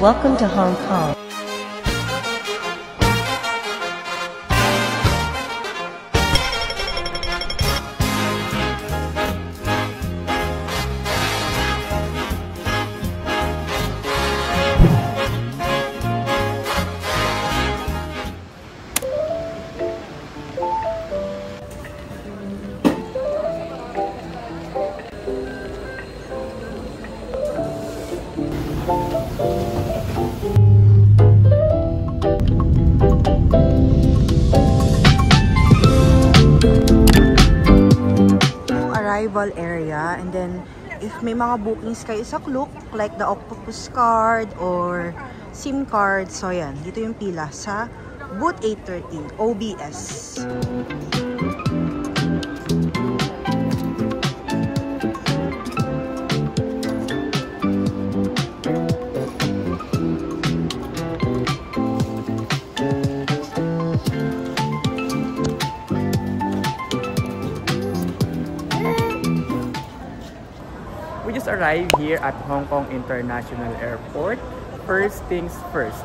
Welcome to Hong Kong. Arrival area, and then if may mga bookings kayo sa Klook like the Octopus card or SIM card, so yan, dito yung pila sa booth 813 OBS. Arrive here at Hong Kong International Airport. First things first,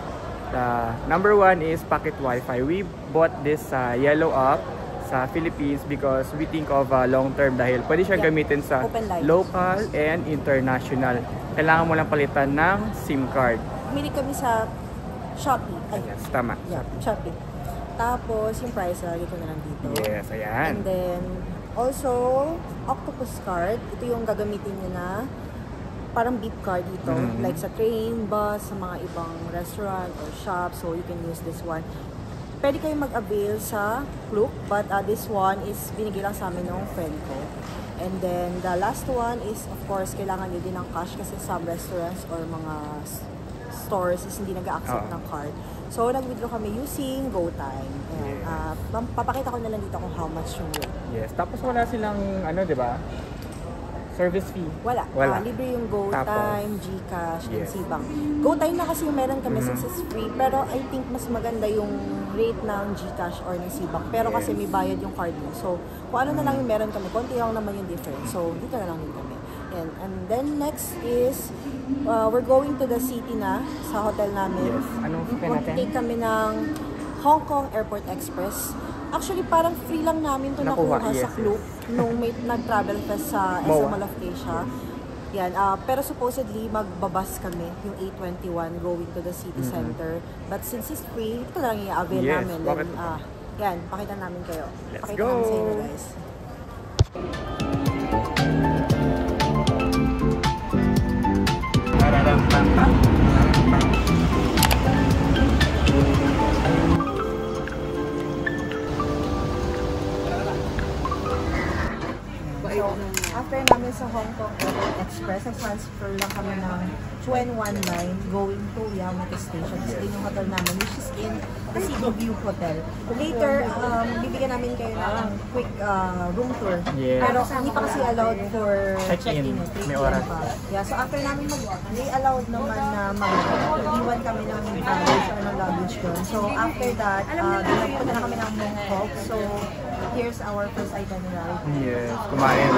number one is pocket Wi-Fi. We bought this yellow app sa Philippines because we think of long term dahil pwede siyang gamitin sa local and international. Kailangan mo lang palitan ng SIM card. Bumili kami sa Shopee. Yes, tama. Yeah, Shopee. Tapos yung price, lagi ko na lang dito. Yes, ayan. And then also, Octopus card. Ito yung gagamitin nyo na parang beep card dito. Like sa train, bus, sa mga ibang restaurant or shop. So, you can use this one. Pwede kayo mag-avail sa Klook. But this one is binigay lang sa amin ng friend ko. And then, the last one is, of course, kailangan nyo din ng cash kasi some restaurants or mga stores is hindi nag-accept ng card. So, nag-withdraw kami using GoTime. Papakita ko na lang dito kung how much yung rate. Yes, tapos wala silang, di ba? Service fee? Wala. Libre yung GoTime, GCash, and Cbank. GoTime na kasi yung meron kami since it's free. Pero I think mas maganda yung rate ng GCash or ng Cbank. Pero kasi may bayad yung card mo. So, kung ano na lang yung meron kami, konti lang naman yung difference. So, dito na lang din kami. And then next is, we're going to the city na, sa hotel namin. Yes. Anong city natin? Take kami ng Hong Kong Airport Express. Actually, parang free lang namin ito nakuha sa Klook nung may nag-travel fest sa SM Mall of Asia. Yan, pero supposedly magbabas kami yung 821 going to the city center. But since it's free, ito lang i-avail namin. Then, yan, pakita namin kayo. Let's pakita go! namin sa inyo, guys. So, after namin sa Hong Kong Airport Express, transfer lang kami ng Chuen Wan Line going to Yamato Station. This is yung hotel namin, which is in the Sea View Hotel. Later, bibigyan namin kayo ng quick room tour. Yes. Pero hindi pa kasi allowed for check-in. May oras. Yeah, so after namin they allowed naman na mag-iwan kami ng baggage or ng luggage doon. So after that, punta na kami ng Mong Kok. So here's our first itinerary. Yes, kumain.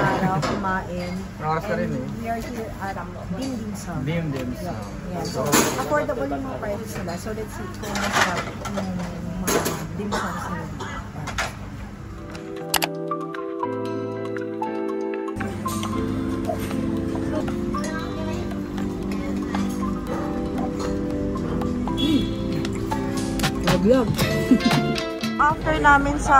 Kumain. Oras na rin eh. We are here at Dim Dim Sum. Dim Dim Sum. Yeah. So affordable yung mga prices nila. So let's see kung masarap yung mga dim sums nila. Vlog. After namin sa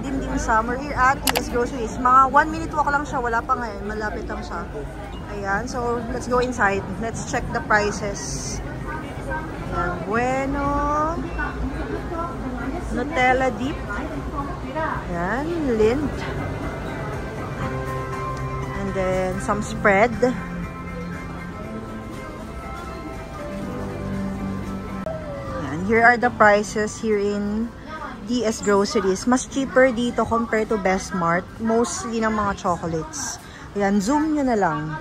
Dim Dim Sum, we're here at TS Groceries. Mga 1 minute walk lang siya, wala pa ngayon, malapit lang siya. Ayan, so let's go inside. Let's check the prices. Ayan, bueno. Nutella dip. Ayan, Lindt. And then some spread. Here are the prices here in DS Groceries. Mas cheaper dito compared to Best Mart. Mostly ng mga chocolates. Ayan, zoom nyo na lang.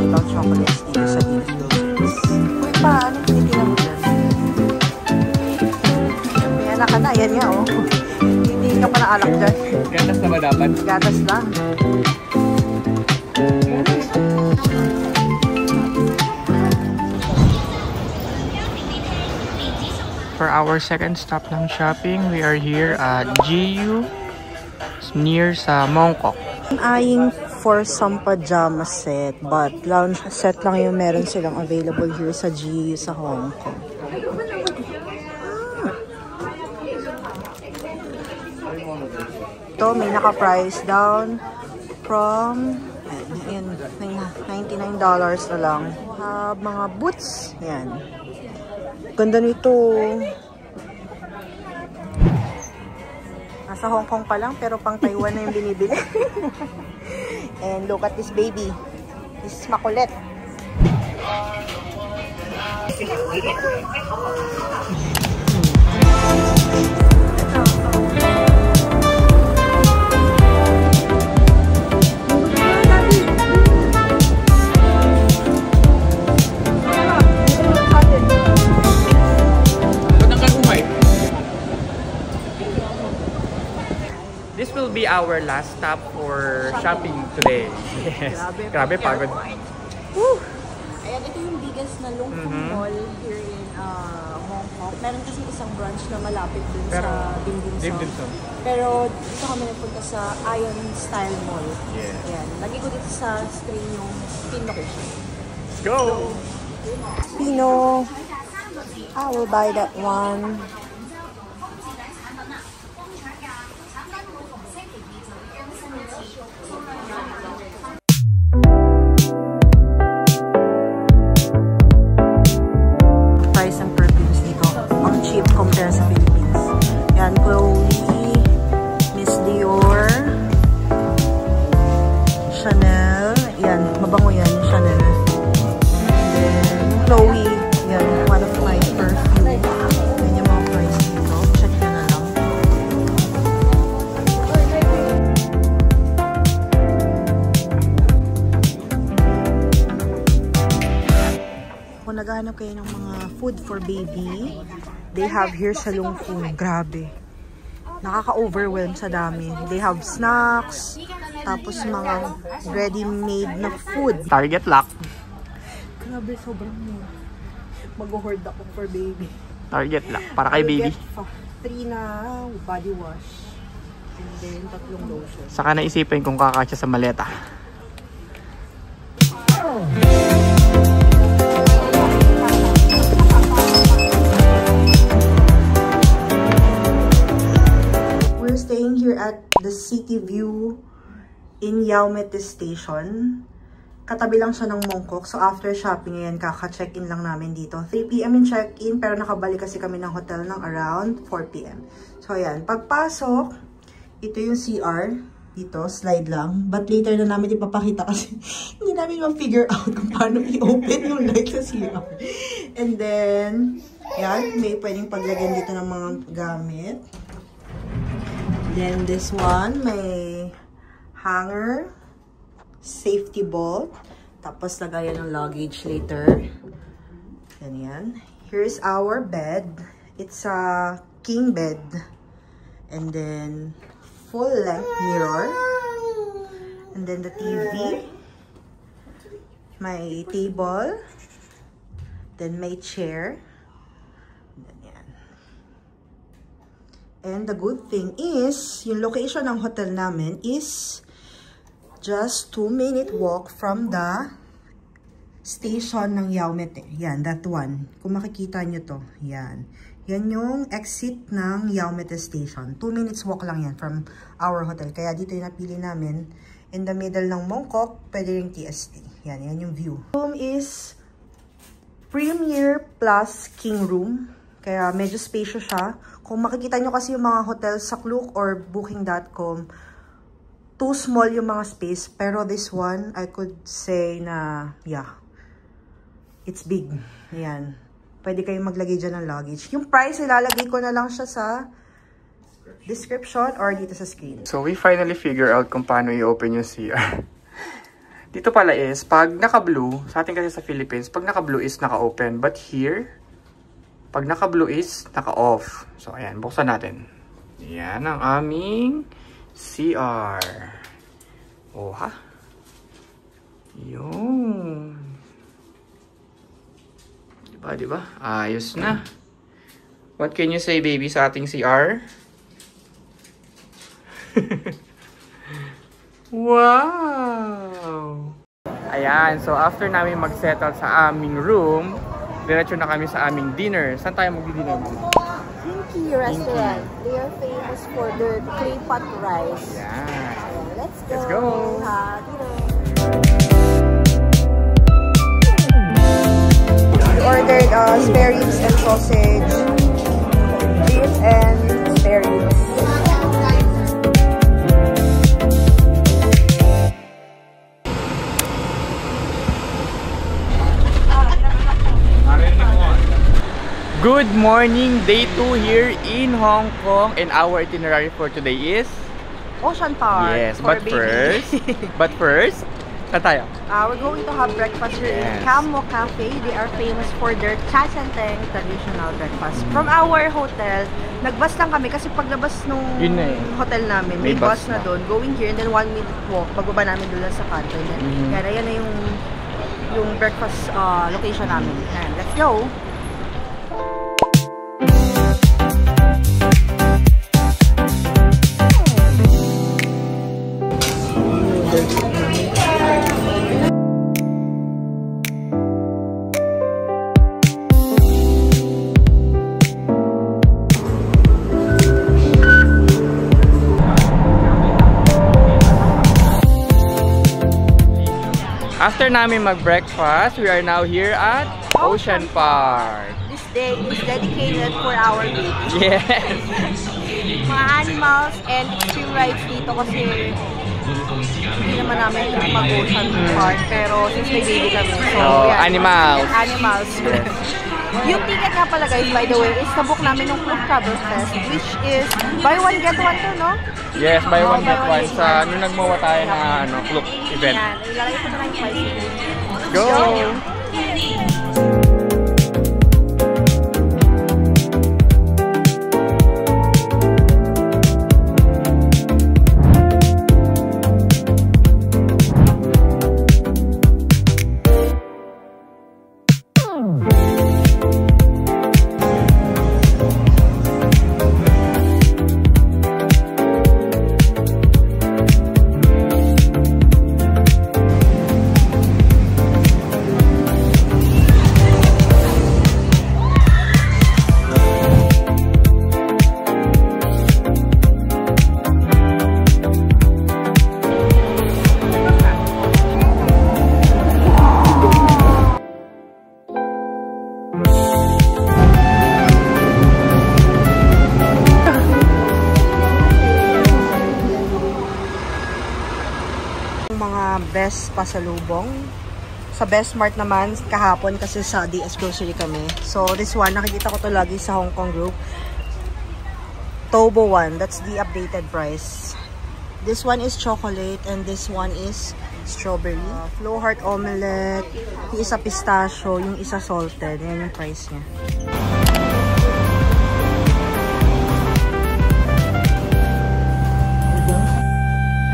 milk chocolates dito sa Dave's Groceries. Uy pa, anong tinitingnan mo dyan? May anak ka na, yan nga oh. Hindi ka pa naalak dyan. Gatas na ba dapat? Gatas lang. For our second stop ng shopping, we are here at GU near sa Mongkok. I'm eyeing for some pajama set, but lounge set lang yung meron silang available here sa GU sa Hong Kong. Ito, may naka-price down from $99 na lang. Mga boots, yan. Ganda nito. Nasa Hong Kong pa lang, pero pang Taiwan na yung binibili. And look at this baby. This is makulit. This will be our last stop for shopping today. Yes. Grabe pagod. Woo! Ayan, ito yung biggest na Lungfung Mall here in Hong Kong. Meron kasi isang branch na malapit dun sa Dimdimsum. Pero dito kami nagpunta sa Ion Style Mall. Yeah. Ayan, lagi ko dito sa screen yung pin location. Let's go! Pino, I will buy that one. Price and perfumes dito. Ang cheap compare sa Philippines. Yan, Chloe, Miss Dior, Chanel. Yan, mabango yan, Chanel. Chloe, yan, one of my perfume. Yan yung mga price dito. Check nyo na lang. Kung naghahanap kayo ng mga food for baby, they have here sa Lungfung. Grabe. Nakaka-overwhelm sa dami. They have snacks, tapos mga ready-made na food. Target lock. Grabe, sobrang mag-hoard ako for baby. Target lock. Para kay baby. 3 na body wash. And then 3 lotion. Saka naisipin kung kakasya sa maleta. We're staying here at the City View in Yaumete Station. Katabi lang siya ng Mongkok. So, after shopping, ngayon, kaka-check-in lang namin dito. 3 p.m. in check-in, pero nakabalik kasi kami ng hotel ng around 4 p.m. So, ayan. Pagpasok, ito yung CR. Dito, slide lang. But later na namin ipapakita kasi hindi namin ma-figure out kung paano i-open yung light sa CR. And then, yan. May pwedeng paglagyan dito ng mga gamit. Then, this one, may hanger. Safety bolt. Tapos lagayan ng luggage later. Ganyan. Here's our bed. It's a king bed. And then full length mirror. And then the TV. My table. Then my chair. Ganyan. And the good thing is, yung location ng hotel namin is just 2-minute walk from the station ng Yaumete. Yan, that one. Kung makikita nyo to. Yan. Yan yung exit ng Yaumete Station. 2 minutes walk lang yan from our hotel. Kaya dito yung napili namin. In the middle ng Mongkok, pwede ring TST. Yan, yan yung view. Room is Premier Plus King Room. Kaya medyo spacious siya. Kung makikita nyo kasi yung mga hotel sa Klook or Booking.com, too small yung mga space, pero this one, I could say na, yeah, it's big. Ayan. Pwede kayong maglagay dyan ng luggage. Yung price, ilalagay ko na lang siya sa description or dito sa screen. So, we finally figure out kung paano i-open yung CR. Dito pala is, pag naka-blue, sa atin kasi sa Philippines, pag naka-blue is naka-open. But here, pag naka-blue is naka-off. So, ayan, buksan natin. Yan ang aming CR. Oh, ha? Yun. Diba? Ayos na. What can you say, baby, sa ating CR? Wow! Ayan, so after namin mag-settle sa aming room, diretso na kami sa aming dinner. Saan tayo mag-dinner, mama? Kinky Restaurant. They are famous for their clay pot rice. Ayan. Let's go! Let's go! We ordered spare ribs and sausage, beef and spare ribs. Good morning, day 2 here in Hong Kong, and our itinerary for today is Ocean Park. yes, for but first, saan tayo? we're going to have breakfast here Yes. in Camo Cafe. They are famous for their cha and teng traditional breakfast. From our hotel, nagbus lang kami kasi paglabas nung Yun na eh. hotel namin, may May bus bus na na. doon, going here, and then 1 minute walk, pagbaba namin doon sa canton. Kaya yan na yung breakfast location namin. And let's go! After namin mag-breakfast, we are now here at Ocean Park. This day is dedicated for our babies. Yes! Mga animals and extreme rides dito kasi hindi naman namin mag-Ocean Park, pero since may baby kami, so yan. Animals. Animals. Yung ticket nga pala guys, by the way, is nabook namin ng Club Travel Fest, which is buy one get one to, no? Yes, buy one buy get one, one get sa one. nung nagmawa tayo na Klook event. Yan, ilalagay ko na lang yung price. Go! Best pasalubong. Sa Best Mart naman, kahapon kasi sa DS Grocery kami. So, this one, nakikita ko to lagi sa Hong Kong group. Tobo one, that's the updated price. This one is chocolate and this one is strawberry. Flow Heart Omelette, yung isa pistachio, yung isa salted. Yan yung price niya.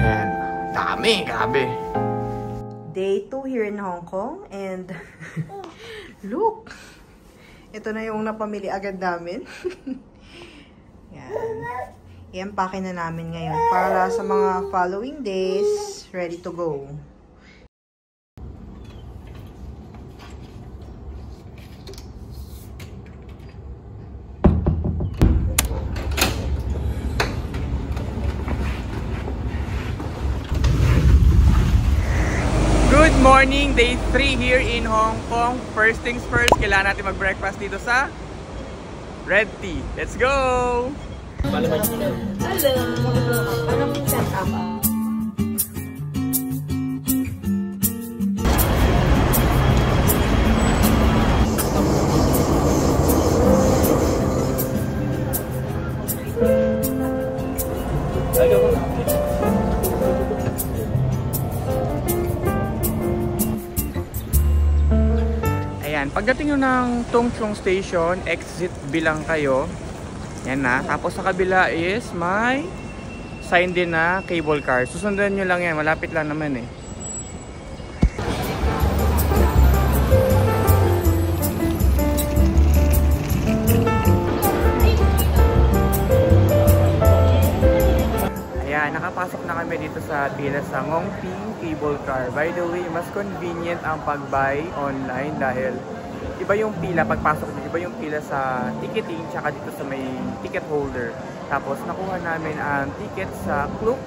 And dami, grabe. Day 2 here in Hong Kong and look, ito na yung napamili agad namin. Yan. I-empake na namin ngayon para sa mga following days, ready to go. Good morning, day 3 here in Hong Kong. First things first, kailangan natin mag-breakfast dito sa Red Tea. Let's go! Hello! Anong setup? Ayan, pagdating nyo ng Tung Chung Station, exit bilang kayo. Yan na. Tapos sa kabila is may sign din na cable car. Susundan nyo lang yan. Malapit lang naman eh. Ayan, nakapasok na kami dito sa pila sa Ngongping Cable Car. By the way, mas convenient ang pag-buy online dahil iba yung pila pagpasok mo, iba yung pila sa ticketing tsaka dito sa may ticket holder. Tapos nakuha namin ang ticket sa Klook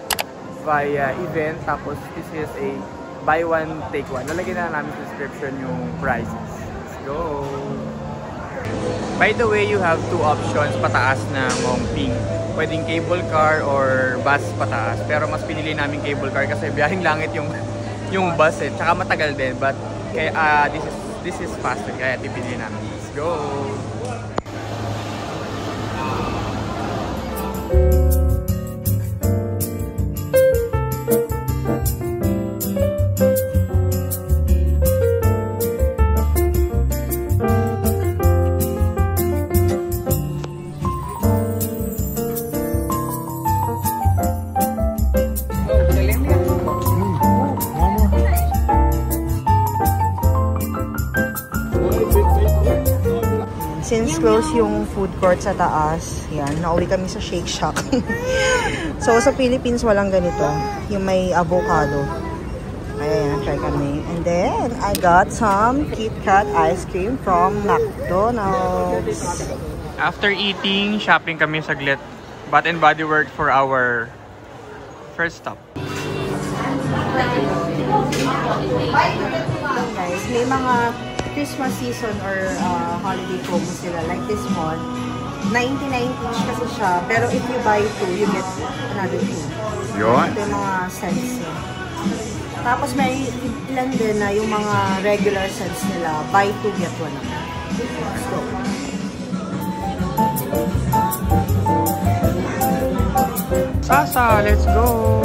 via event. Tapos this is a buy one take one. Lalagyan na namin sa description yung prices. Let's go! By the way, you have two options pataas na Ngongping. Pwedeng cable car or bus pataas. Pero mas pinili namin cable car kasi biyaheng langit yung bus eh. Tsaka matagal din. But kaya, this is faster. Kaya pinili namin. Let's go! Since close yung food court sa taas, yan, nauwi kami sa Shake Shack. So, sa Philippines, walang ganito. Yung may avocado. Ayan, try kami. And then, I got some Kit Kat ice cream from McDonald's. After eating, shopping kami saglit. Bath and Body Works for our first stop. Guys, may mga Christmas season or holiday promo sila. Like this one, 99 each kasi siya. Pero if you buy 2, you get another 2. Yun. Ito yung mga scents niya. Tapos may ilan din na yung mga regular scents nila. Buy 2, get 1. Let's go. Sasa, let's go!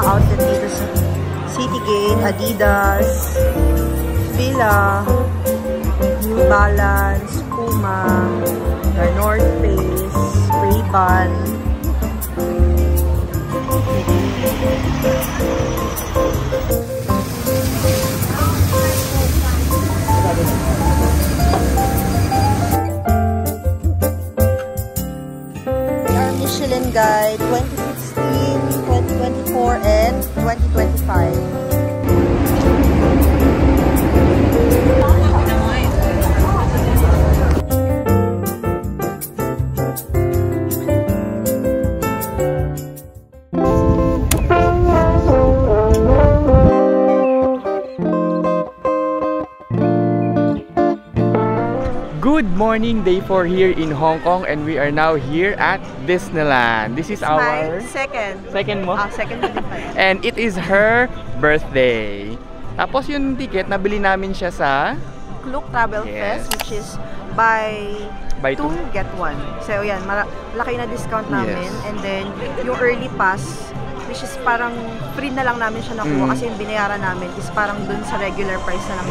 Outlet dito sa Citygate, Adidas, Fila, New Balance, Puma, The North Face, Ray-Ban. Our Michelin Guide 2016, 2024, and 2025. Good morning, day 4 here in Hong Kong, and we are now here at Disneyland. This is our second mo? Second. And it is her birthday. Tapos yung ticket, nabili namin siya sa Klook Travel Fest, which is buy 2, get 1. So yan, malaki na discount namin. Yes. And then, yung early pass, which is parang free na lang namin siya nakuha kasi yung binayaran namin is parang dun sa regular price na lang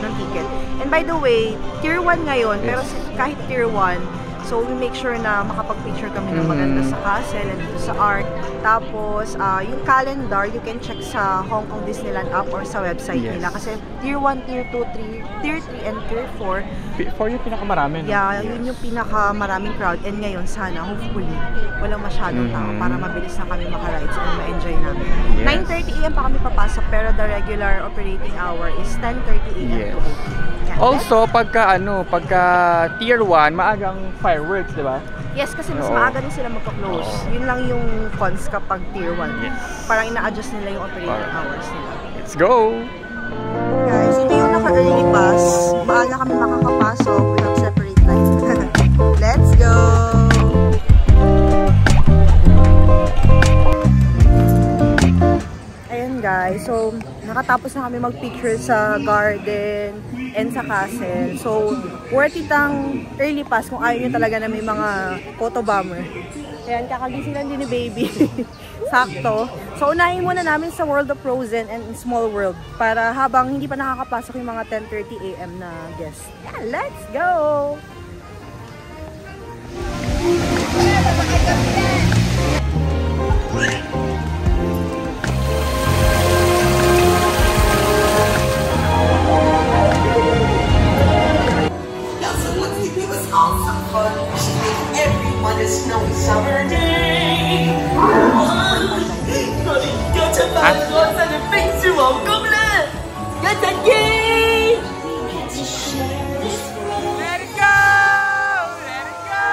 ng ticket. And by the way, tier 1 ngayon, pero kahit tier 1, So, we make sure na makapag-picture kami ng maganda sa castle and dito sa art. Tapos, yung calendar, you can check sa Hong Kong Disneyland app or sa website nila. Kasi Tier 1, Tier 2, Tier 3, and Tier 4. For yung pinakamarami, no? Yeah, yun yung pinakamaraming crowd. And ngayon, sana, hopefully, walang masyadong tao para mabilis na kami maka-rides and ma-enjoy namin. Yes. 9:30 AM pa kami papasok, pero the regular operating hour is 10:30 AM Yes. to 8. Yeah, Also, pagka Tier 1, maagang fireworks, di ba? yes, kasi mas maaga din sila magpa-close. Yun lang yung cons kapag Tier 1. Yes. Parang ina-adjust nila yung operating hours nila. Let's go! Guys, ito yung naka-early pass. Maaga kami makakapasok. We have separate line. Let's go! Ayan guys, so nakatapos na kami mag-picture sa garden and sa castle. So, worth it ang early pass kung ayaw nyo talaga na may mga photo bomber. Ayan, kakagising lang din ni baby. Sakto. So, unahin muna namin sa World of Frozen and Small World para habang hindi pa nakakapasok yung mga 10:30 AM na guests. Yeah, let's go! It was awesome fun. She made everyone a snowy summer day. 我哋而家出發，我真係冰雪皇宮啦！一陣見。Let it go, let it go.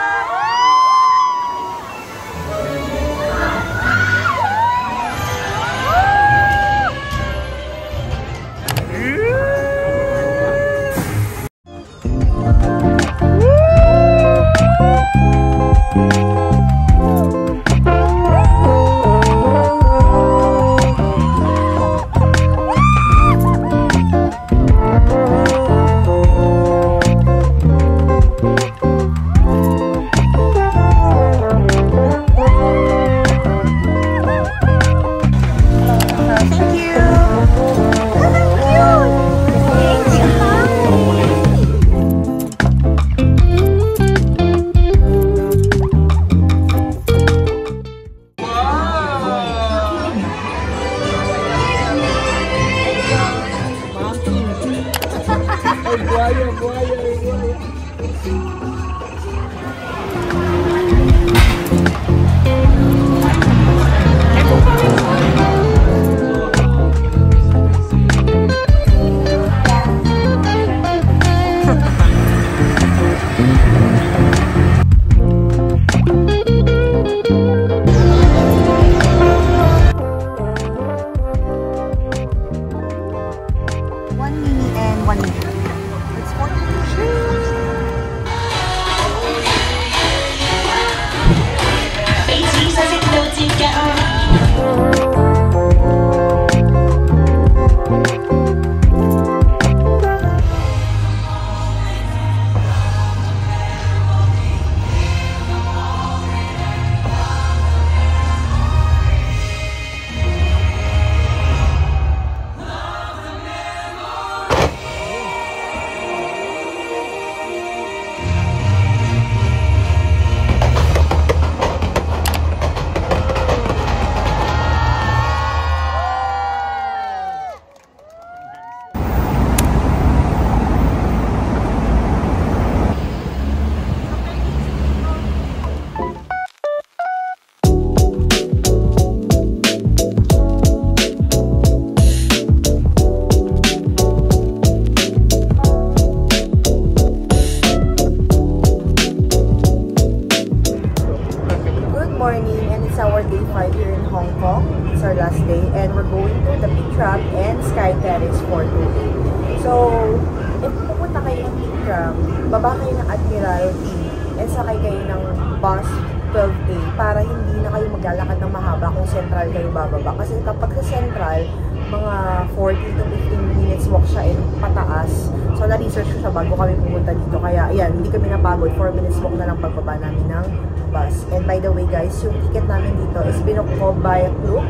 Baba kayo ng Admiralty and sakay kayo ng bus 12A para hindi na kayo maglalakad ng mahaba kung central kayo bababa. Kasi kapag sa central, mga 40 to 15 minutes walk siya and pataas. So, na-research ko siya bago kami pumunta dito. Kaya, ayan, hindi kami napagod. 4 minutes walk na lang pagbaba namin ng bus. And by the way, guys, yung ticket namin dito is binook ko by Klook.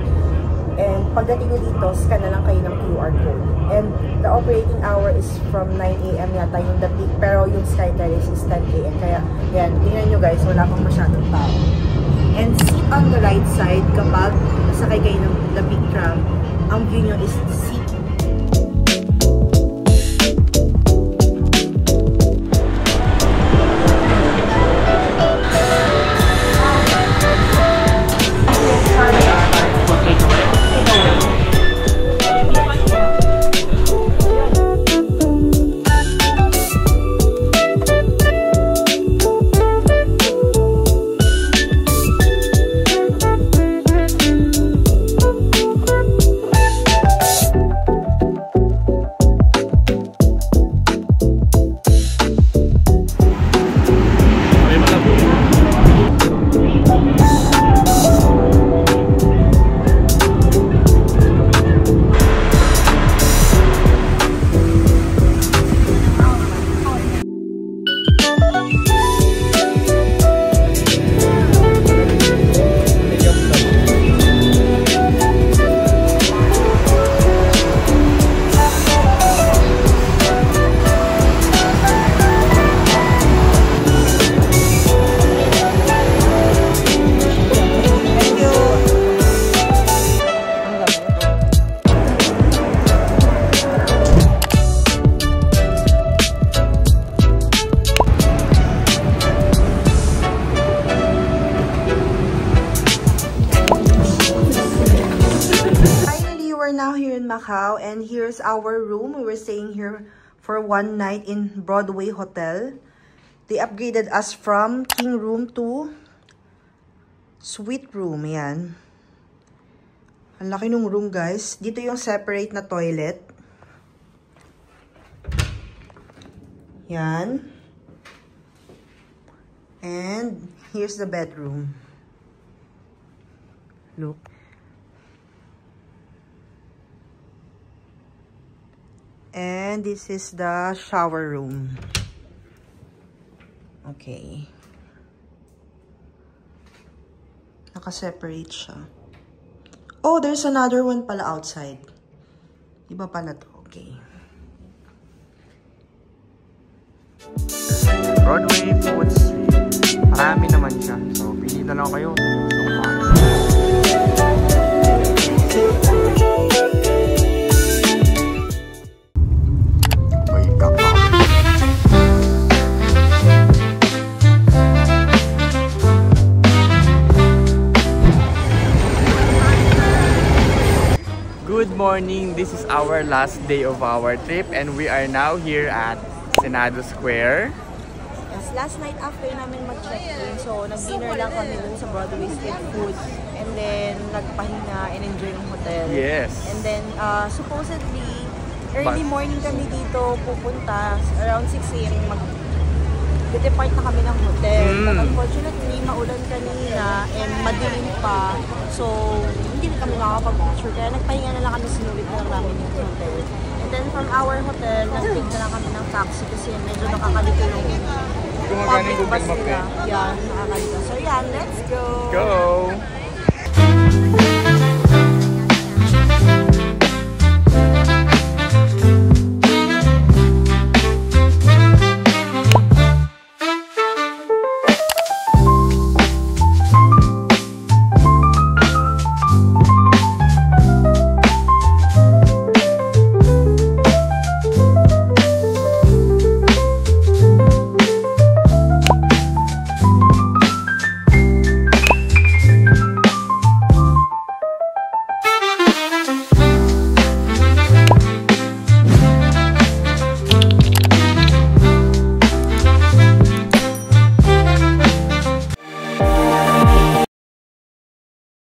And pagdating nyo dito, scan na lang kayo ng QR code. And the operating hour is from 9 AM yata yung the peak, pero yung Sky Terrace is 10 AM. Kaya yan, tingnan nyo guys, wala pang masyadong tao. And sit on the right side kapag nasakay kayo ng the peak tram, ang view nyo is sea. Macau, and here's our room. We were staying here for one night in Broadway Hotel. They upgraded us from king room to suite room. Yan. Ang laki ng room, guys. Dito yung separate na toilet. Yan. And here's the bedroom. Look. And this is the shower room. Okay. Naka-separate siya. Oh, there's another one pala outside. Iba pala to. Okay. Broadway Food Street. Marami naman siya. So, pili na lang kayo. Good morning, this is our last day of our trip and we are now here at Senado Square. Yes, last night after namin mag-check-in, so nag-dinner lang kami dun sa Broadway Street Food and then nagpahinga and enjoy yung hotel. Yes. And then supposedly, early morning kami dito pupunta, around 6 AM mag-depart na kami ng hotel. But unfortunately, maulan kanina and madilim pa. So, hindi na kami nakakapag-picture. Kaya nagpahinga na lang kami, sinulit na lang namin yung hotel. And then from our hotel, nag-take na lang kami ng taxi kasi medyo nakakalito yung public bus nila. Yan, nakakalito. So yan, let's go! Go!